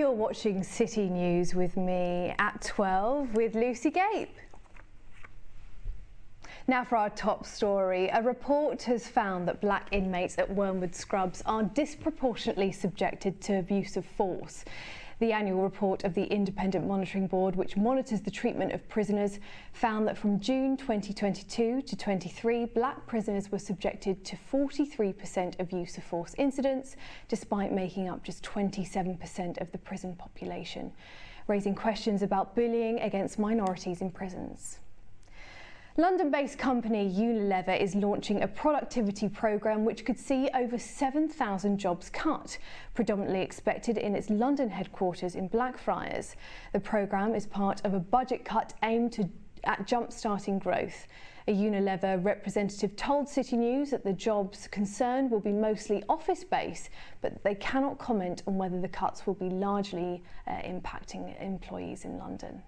You're watching City News with me at 12 with Lucy Gape. Now for our top story. A report has found that black inmates at Wormwood Scrubs are disproportionately subjected to abuse of force. The annual report of the Independent Monitoring Board, which monitors the treatment of prisoners, found that from June 2022 to 23, black prisoners were subjected to 43% of use of force incidents, despite making up just 27% of the prison population, raising questions about bullying against minorities in prisons. London-based company Unilever is launching a productivity programme which could see over 7,000 jobs cut, predominantly expected in its London headquarters in Blackfriars. The programme is part of a budget cut aimed at jump-starting growth. A Unilever representative told City News that the jobs concerned will be mostly office-based, but they cannot comment on whether the cuts will be largely impacting employees in London.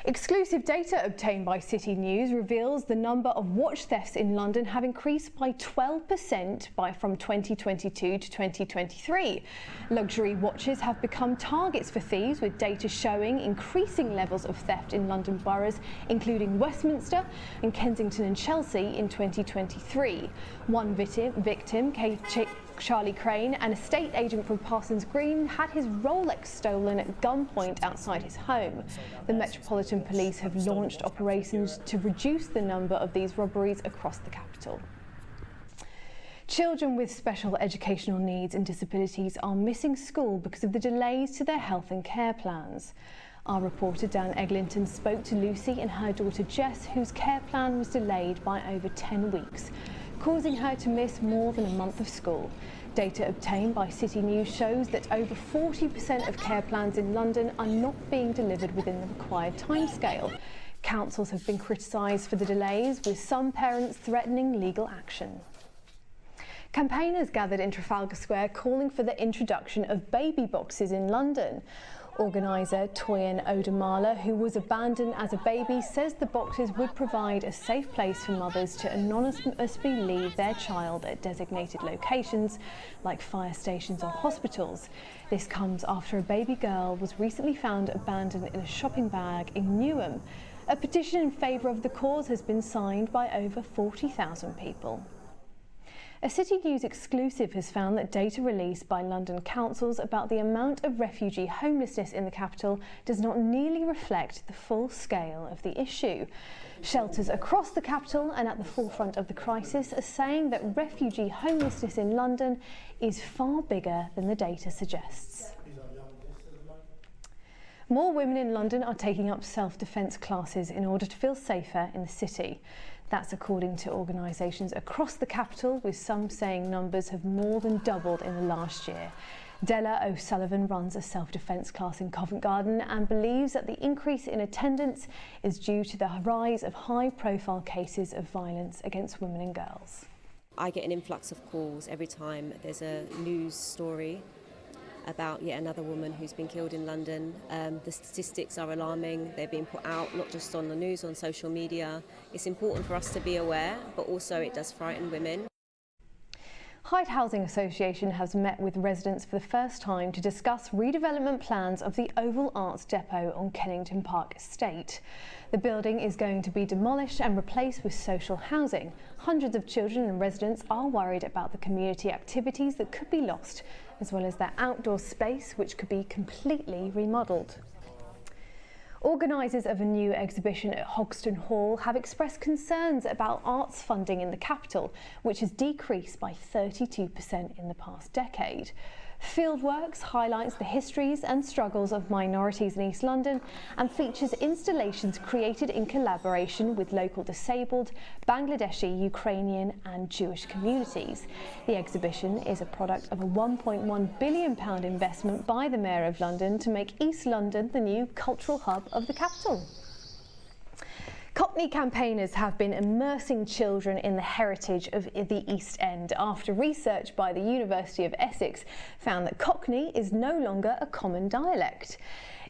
Exclusive data obtained by City News reveals the number of watch thefts in London have increased by 12% from 2022 to 2023. Luxury watches have become targets for thieves, with data showing increasing levels of theft in London boroughs, including Westminster and Kensington and Chelsea in 2023. One victim, Charlie Crane, an estate agent from Parsons Green, had his Rolex stolen at gunpoint outside his home. The Metropolitan Police have launched operations to reduce the number of these robberies across the capital. Children with special educational needs and disabilities are missing school because of the delays to their health and care plans. Our reporter Dan Eglinton spoke to Lucy and her daughter Jess, whose care plan was delayed by over 10 weeks, causing her to miss more than a month of school. Data obtained by City News shows that over 40% of care plans in London are not being delivered within the required timescale. Councils have been criticised for the delays, with some parents threatening legal action. Campaigners gathered in Trafalgar Square calling for the introduction of baby boxes in London. Organiser Toyin Odamala, who was abandoned as a baby, says the boxes would provide a safe place for mothers to anonymously leave their child at designated locations like fire stations or hospitals. This comes after a baby girl was recently found abandoned in a shopping bag in Newham. A petition in favour of the cause has been signed by over 40,000 people. A City News exclusive has found that data released by London councils about the amount of refugee homelessness in the capital does not nearly reflect the full scale of the issue. Shelters across the capital and at the forefront of the crisis are saying that refugee homelessness in London is far bigger than the data suggests. More women in London are taking up self-defence classes in order to feel safer in the city. That's according to organisations across the capital, with some saying numbers have more than doubled in the last year. Della O'Sullivan runs a self-defence class in Covent Garden and believes that the increase in attendance is due to the rise of high-profile cases of violence against women and girls. I get an influx of calls every time there's a news story about yet another woman who's been killed in London. The statistics are alarming. They're being put out not just on the news, on social media. It's important for us to be aware, but also it does frighten women. Hyde Housing Association has met with residents for the first time to discuss redevelopment plans of the Oval Arts Depot on Kennington Park Estate. The building is going to be demolished and replaced with social housing. Hundreds of children and residents are worried about the community activities that could be lost, as well as their outdoor space, which could be completely remodelled. Organisers of a new exhibition at Hogston Hall have expressed concerns about arts funding in the capital, which has decreased by 32% in the past decade. Fieldworks highlights the histories and struggles of minorities in East London and features installations created in collaboration with local disabled, Bangladeshi, Ukrainian and Jewish communities. The exhibition is a product of a £1.1 billion investment by the Mayor of London to make East London the new cultural hub of the capital. Cockney campaigners have been immersing children in the heritage of the East End after research by the University of Essex found that Cockney is no longer a common dialect.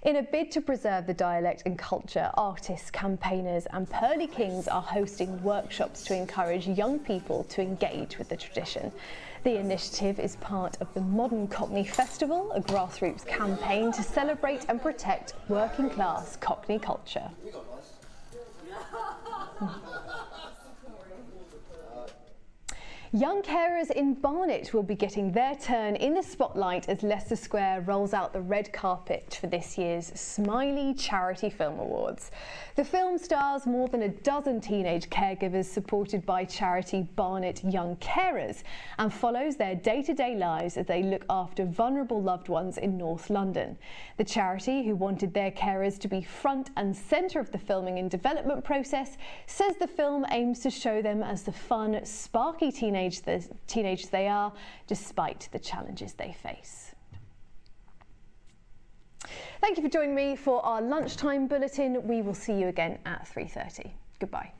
In a bid to preserve the dialect and culture, artists, campaigners and Pearly Kings are hosting workshops to encourage young people to engage with the tradition. The initiative is part of the Modern Cockney Festival, a grassroots campaign to celebrate and protect working class Cockney culture. Young carers in Barnet will be getting their turn in the spotlight as Leicester Square rolls out the red carpet for this year's Smiley Charity Film Awards. The film stars more than a dozen teenage caregivers supported by charity Barnet Young Carers and follows their day-to-day lives as they look after vulnerable loved ones in North London. The charity, who wanted their carers to be front and centre of the filming and development process, says the film aims to show them as the fun, sparky teenagers they are, despite the challenges they face. Thank you for joining me for our lunchtime bulletin. We will see you again at 3:30. Goodbye.